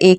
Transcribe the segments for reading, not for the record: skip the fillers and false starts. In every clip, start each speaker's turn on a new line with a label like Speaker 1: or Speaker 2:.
Speaker 1: 1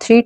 Speaker 1: 3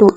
Speaker 1: to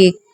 Speaker 1: 1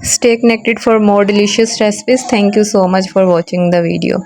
Speaker 1: Stay connected for more delicious recipes. Thank you so much for watching the video.